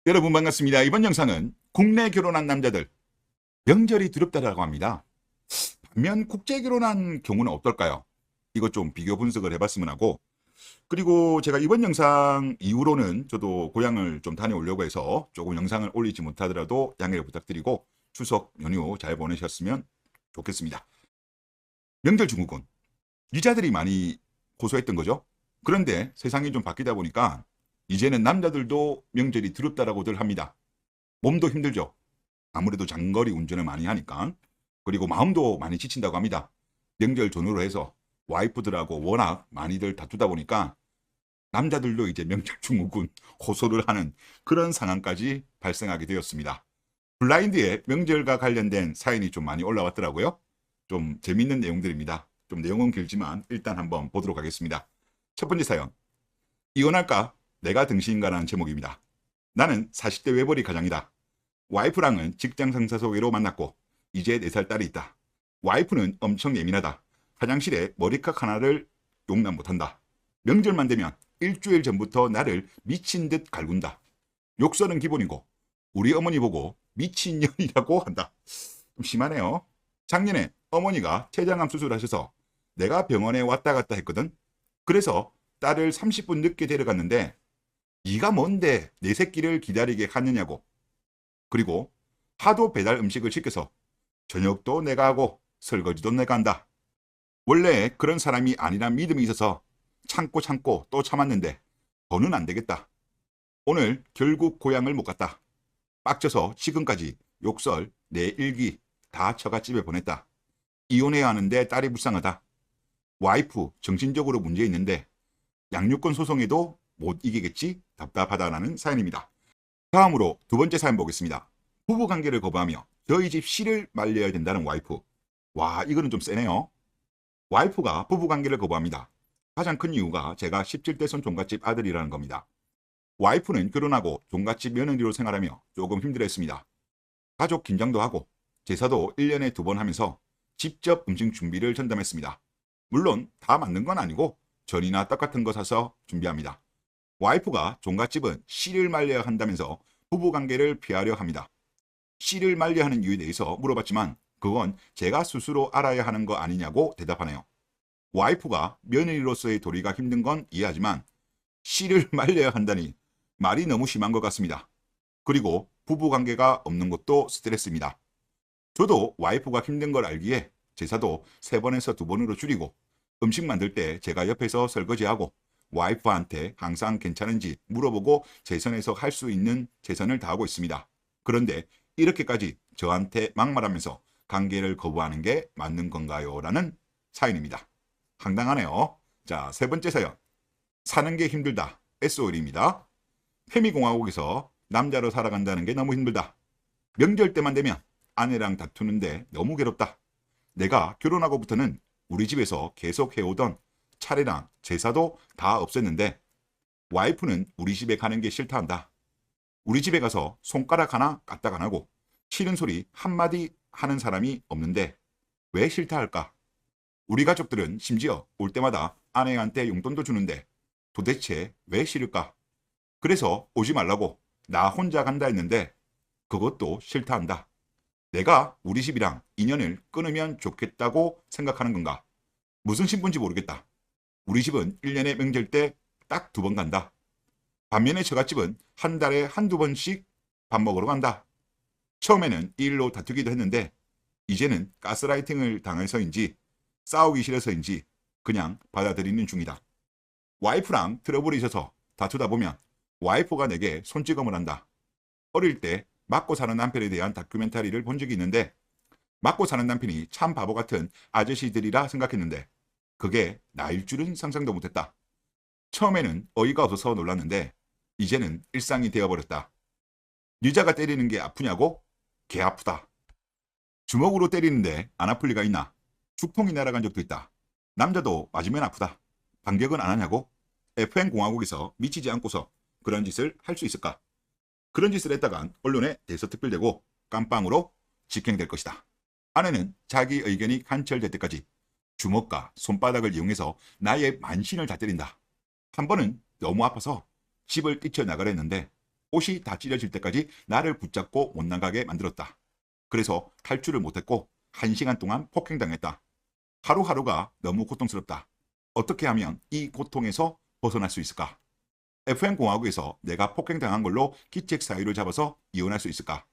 여러분 반갑습니다. 이번 영상은 국내 결혼한 남자들 명절이 두렵다라고 합니다. 반면 국제 결혼한 경우는 어떨까요? 이것 좀 비교 분석을 해봤으면 하고, 그리고 제가 이번 영상 이후로는 저도 고향을 좀 다녀오려고 해서 조금 영상을 올리지 못하더라도 양해를 부탁드리고 추석 연휴 잘 보내셨으면 좋겠습니다. 명절 증후군, 여자들이 많이 고소했던 거죠. 그런데 세상이 좀 바뀌다 보니까 이제는 남자들도 명절이 두렵다라고들 합니다. 몸도 힘들죠. 아무래도 장거리 운전을 많이 하니까. 그리고 마음도 많이 지친다고 합니다. 명절 전후로 해서 와이프들하고 워낙 많이들 다투다 보니까 남자들도 이제 명절 증후군 호소를 하는 그런 상황까지 발생하게 되었습니다. 블라인드에 명절과 관련된 사연이 좀 많이 올라왔더라고요. 좀 재밌는 내용들입니다. 좀 내용은 길지만 일단 한번 보도록 하겠습니다. 첫 번째 사연. 이혼할까? 내가 등신인가라는 제목입니다. 나는 40대 외벌이 가장이다. 와이프랑은 직장 상사 소개로 만났고 이제 4살 딸이 있다. 와이프는 엄청 예민하다. 화장실에 머리카락 하나를 용납 못한다. 명절만 되면 일주일 전부터 나를 미친 듯 갈군다. 욕설은 기본이고 우리 어머니 보고 미친년이라고 한다. 좀 심하네요. 작년에 어머니가 췌장암 수술하셔서 내가 병원에 왔다 갔다 했거든. 그래서 딸을 30분 늦게 데려갔는데 네가 뭔데 내 새끼를 기다리게 하느냐고. 그리고 하도 배달 음식을 시켜서 저녁도 내가 하고 설거지도 내가 한다. 원래 그런 사람이 아니란 믿음이 있어서 참고 또 참았는데 더는 안 되겠다. 오늘 결국 고향을 못 갔다. 빡쳐서 지금까지 욕설, 내 일기 다 처갓집에 보냈다. 이혼해야 하는데 딸이 불쌍하다. 와이프 정신적으로 문제 있는데 양육권 소송에도 못 이기겠지? 답답하다라는 사연입니다. 다음으로 두 번째 사연 보겠습니다. 부부관계를 거부하며 저희 집 씨를 말려야 된다는 와이프. 와, 이거는 좀 세네요. 와이프가 부부관계를 거부합니다. 가장 큰 이유가 제가 17대 손 종갓집 아들이라는 겁니다. 와이프는 결혼하고 종갓집 며느리로 생활하며 조금 힘들어했습니다. 가족 긴장도 하고 제사도 1년에 2번 하면서 직접 음식 준비를 전담했습니다. 물론 다 맞는 건 아니고 전이나 떡 같은 거 사서 준비합니다. 와이프가 종갓집은 씨를 말려야 한다면서 부부관계를 피하려 합니다. 씨를 말려야 하는 이유에 대해서 물어봤지만 그건 제가 스스로 알아야 하는 거 아니냐고 대답하네요. 와이프가 며느리로서의 도리가 힘든 건 이해하지만 씨를 말려야 한다니 말이 너무 심한 것 같습니다. 그리고 부부관계가 없는 것도 스트레스입니다. 저도 와이프가 힘든 걸 알기에 제사도 3번에서 2번으로 줄이고 음식 만들 때 제가 옆에서 설거지하고 와이프한테 항상 괜찮은지 물어보고 재선에서 할 수 있는 최선을 다하고 있습니다. 그런데 이렇게까지 저한테 막말하면서 관계를 거부하는 게 맞는 건가요? 라는 사연입니다. 황당하네요. 자, 세 번째 사연. 사는 게 힘들다. SOL입니다. 페미공화국에서 남자로 살아간다는 게 너무 힘들다. 명절 때만 되면 아내랑 다투는데 너무 괴롭다. 내가 결혼하고부터는 우리 집에서 계속 해오던 차례랑 제사도 다 없앴는데 와이프는 우리 집에 가는 게 싫다 한다. 우리 집에 가서 손가락 하나 까딱 안 하고 싫은 소리 한마디 하는 사람이 없는데 왜 싫다 할까? 우리 가족들은 심지어 올 때마다 아내한테 용돈도 주는데 도대체 왜 싫을까? 그래서 오지 말라고 나 혼자 간다 했는데 그것도 싫다 한다. 내가 우리 집이랑 인연을 끊으면 좋겠다고 생각하는 건가? 무슨 신분인지 모르겠다. 우리 집은 1년에 명절 때 딱 2번 간다. 반면에 처갓집은 한 달에 한두 번씩 밥 먹으러 간다. 처음에는 이 일로 다투기도 했는데 이제는 가스라이팅을 당해서인지 싸우기 싫어서인지 그냥 받아들이는 중이다. 와이프랑 트러블이 있어서 다투다 보면 와이프가 내게 손찌검을 한다. 어릴 때 맞고 사는 남편에 대한 다큐멘터리를 본 적이 있는데 맞고 사는 남편이 참 바보 같은 아저씨들이라 생각했는데 그게 나일 줄은 상상도 못했다. 처음에는 어이가 없어서 놀랐는데 이제는 일상이 되어버렸다. 여자가 때리는 게 아프냐고? 개 아프다. 주먹으로 때리는데 안 아플 리가 있나? 죽통이 날아간 적도 있다. 남자도 맞으면 아프다. 반격은 안 하냐고? FN 공화국에서 미치지 않고서 그런 짓을 할 수 있을까? 그런 짓을 했다간 언론에 대서특필되고 깜빵으로 직행될 것이다. 아내는 자기 의견이 관철될 때까지 주먹과 손바닥을 이용해서 나의 만신을 다 때린다. 한 번은 너무 아파서 집을 뛰쳐나가려 했는데 옷이 다 찢어질 때까지 나를 붙잡고 못 나가게 만들었다. 그래서 탈출을 못했고 1시간 동안 폭행당했다. 하루하루가 너무 고통스럽다. 어떻게 하면 이 고통에서 벗어날 수 있을까? FM공화국에서 내가 폭행당한 걸로 기책 사유를 잡아서 이혼할 수 있을까?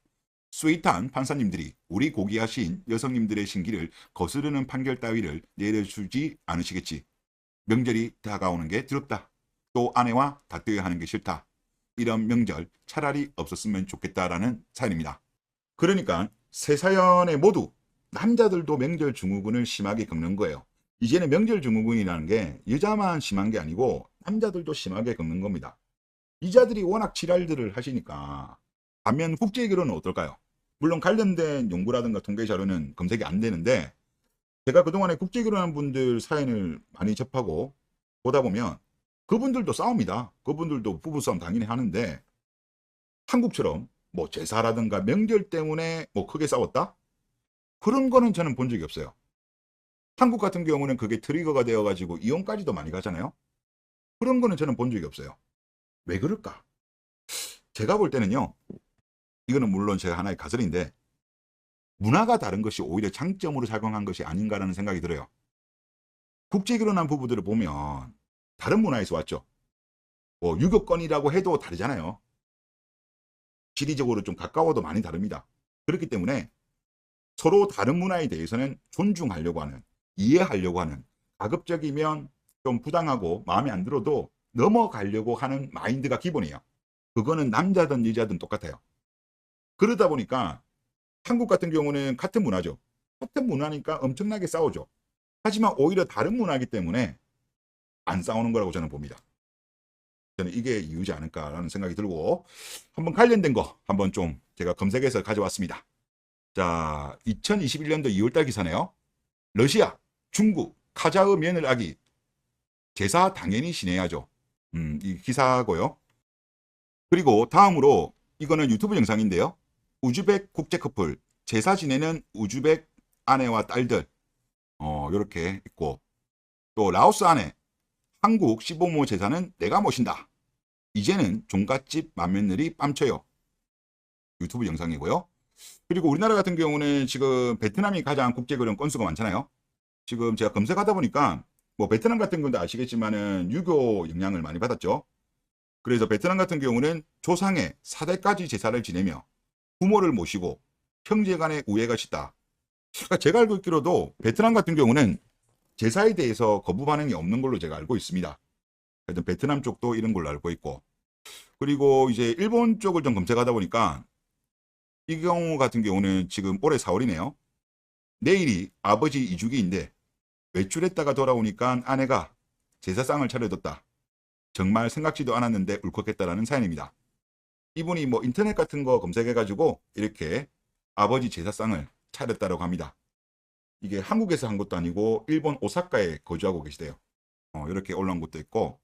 스윗한 판사님들이 우리 고귀하신 여성님들의 신기를 거스르는 판결 따위를 내려주지 않으시겠지. 명절이 다가오는 게 두렵다. 또 아내와 다투어야 하는 게 싫다. 이런 명절 차라리 없었으면 좋겠다라는 사연입니다. 그러니까 세 사연에 모두 남자들도 명절 증후군을 심하게 겪는 거예요. 이제는 명절 증후군이라는 게 여자만 심한 게 아니고 남자들도 심하게 겪는 겁니다. 이자들이 워낙 지랄들을 하시니까. 반면 국제결혼은 어떨까요? 물론 관련된 연구라든가 통계 자료는 검색이 안 되는데 제가 그동안에 국제결혼한 분들 사연을 많이 접하고 보다 보면 그분들도 싸웁니다. 그분들도 부부싸움 당연히 하는데 한국처럼 뭐 제사라든가 명절 때문에 뭐 크게 싸웠다? 그런 거는 저는 본 적이 없어요. 한국 같은 경우는 그게 트리거가 되어가지고 이혼까지도 많이 가잖아요. 그런 거는 저는 본 적이 없어요. 왜 그럴까? 제가 볼 때는요. 이거는 물론 제가 하나의 가설인데 문화가 다른 것이 오히려 장점으로 작용한 것이 아닌가라는 생각이 들어요. 국제결혼한 부부들을 보면 다른 문화에서 왔죠. 뭐 유교권이라고 해도 다르잖아요. 지리적으로 좀 가까워도 많이 다릅니다. 그렇기 때문에 서로 다른 문화에 대해서는 존중하려고 하는, 이해하려고 하는, 가급적이면 좀 부당하고 마음에 안 들어도 넘어가려고 하는 마인드가 기본이에요. 그거는 남자든 여자든 똑같아요. 그러다 보니까 한국 같은 경우는 같은 문화죠. 같은 문화니까 엄청나게 싸우죠. 하지만 오히려 다른 문화이기 때문에 안 싸우는 거라고 저는 봅니다. 저는 이게 이유지 않을까라는 생각이 들고 한번 관련된 거 한번 좀 제가 검색해서 가져왔습니다. 자, 2021년도 2월달 기사네요. 러시아, 중국, 카자흐 며느리 아기 제사 당연히 지내야죠. 이 기사고요. 그리고 다음으로 이거는 유튜브 영상인데요. 우즈벡 국제 커플 제사 지내는 우즈벡 아내와 딸들 이렇게 있고 또 라오스 아내 한국 시부모 제사는 내가 모신다. 이제는 종갓집 맏며느리 뺨쳐요. 유튜브 영상이고요. 그리고 우리나라 같은 경우는 지금 베트남이 가장 국제결혼 건수가 많잖아요. 지금 제가 검색하다 보니까 뭐 베트남 같은 경우도 아시겠지만은 유교 영향을 많이 받았죠. 그래서 베트남 같은 경우는 조상의 4대까지 제사를 지내며 부모를 모시고 형제 간의 우애가 짙다. 제가 알고 있기로도 베트남 같은 경우는 제사에 대해서 거부 반응이 없는 걸로 제가 알고 있습니다. 하여튼 베트남 쪽도 이런 걸로 알고 있고. 그리고 이제 일본 쪽을 좀 검색하다 보니까 이 경우 같은 경우는 지금 올해 4월이네요. 내일이 아버지 이주기인데 외출했다가 돌아오니까 아내가 제사상을 차려뒀다. 정말 생각지도 않았는데 울컥했다라는 사연입니다. 이분이 뭐 인터넷 같은 거 검색해가지고 이렇게 아버지 제사상을 차렸다고 합니다. 이게 한국에서 한 것도 아니고 일본 오사카에 거주하고 계시대요. 이렇게 올라온 것도 있고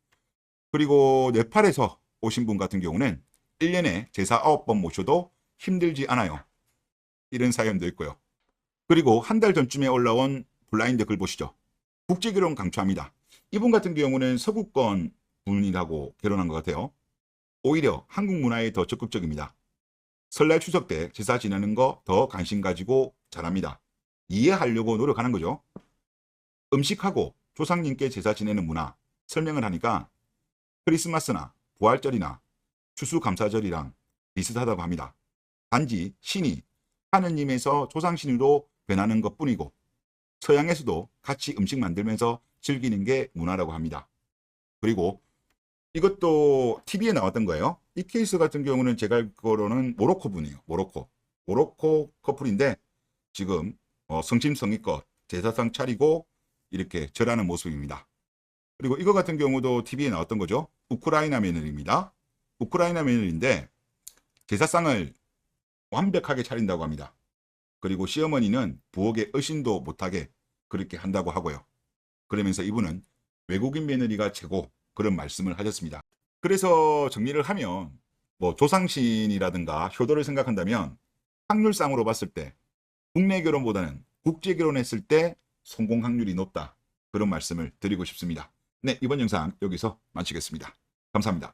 그리고 네팔에서 오신 분 같은 경우는 1년에 제사 9번 모셔도 힘들지 않아요. 이런 사연도 있고요. 그리고 한 달 전쯤에 올라온 블라인드 글 보시죠. 국제결혼 강추합니다. 이분 같은 경우는 서구권 분이라고 결혼한 것 같아요. 오히려 한국 문화에 더 적극적입니다. 설날 추석 때 제사 지내는 거 더 관심 가지고 잘합니다. 이해하려고 노력하는 거죠. 음식하고 조상님께 제사 지내는 문화 설명을 하니까 크리스마스나 부활절이나 추수감사절이랑 비슷하다고 합니다. 단지 신이 하느님에서 조상신으로 변하는 것 뿐이고 서양에서도 같이 음식 만들면서 즐기는 게 문화라고 합니다. 그리고 이것도 TV에 나왔던 거예요. 이 케이스 같은 경우는 제가 알기로는 모로코 분이에요. 모로코 커플인데 지금 성심성의껏 제사상 차리고 이렇게 절하는 모습입니다. 그리고 이거 같은 경우도 TV에 나왔던 거죠. 우크라이나 며느리입니다. 우크라이나 며느리인데 제사상을 완벽하게 차린다고 합니다. 그리고 시어머니는 부엌에 의심도 못하게 그렇게 한다고 하고요. 그러면서 이분은 외국인 며느리가 최고 그런 말씀을 하셨습니다. 그래서 정리를 하면 뭐 조상신이라든가 효도를 생각한다면 확률상으로 봤을 때 국내 결혼보다는 국제 결혼했을 때 성공 확률이 높다. 그런 말씀을 드리고 싶습니다. 네, 이번 영상 여기서 마치겠습니다. 감사합니다.